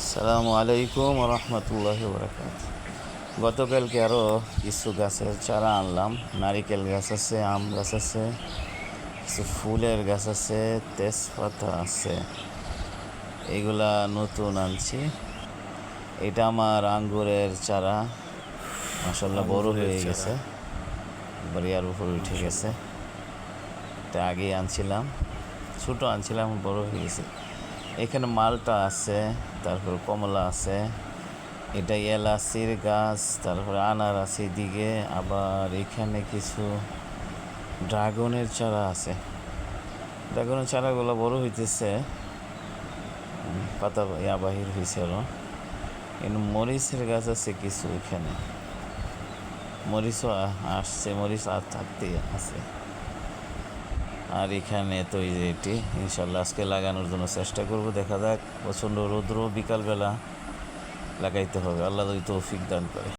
আসসালামু আলাইকুম রহমতুল্লাহি বরকাত। গতকালকে আরও কিছু গাছের চারা আনলাম। নারিকেল গাছ আছে, আম গাছ আছে, কিছু ফুলের গাছ আছে, তেজপাতা আছে। এইগুলা নতুন আনছি। এটা আমার আঙ্গুরের চারা, মাশাল্লাহ বড় হয়ে গেছে, বাড়িয়ার উপরে উঠে গেছে। এটা আগেই আনছিলাম, ছোটো আনছিলাম, বড় হয়ে গেছে। এখানে মালটা আছে, তারপর কমলা আছে, এটা এলাচির গাছ, তারপরে আনারস দিকে, আবার এখানে কিছু ড্রাগনের চারা আছে। ড্রাগনের চারাগুলো বড় হইতেছে, পাতা বাহির হয়েছে আরও। কিন্তু মরিচের গাছ আছে কিছু, এখানে মরিচও আসছে, মরিচ আর থাকতেই আছে। আর এখানে তো এই যে এটি ইনশাল্লাহ আজকে লাগানোর জন্য চেষ্টা করব, দেখা যাক। প্রচণ্ড রৌদ্র, বিকালবেলা লাগাইতে হবে, আল্লাহ যদি তৌফিক দান করে।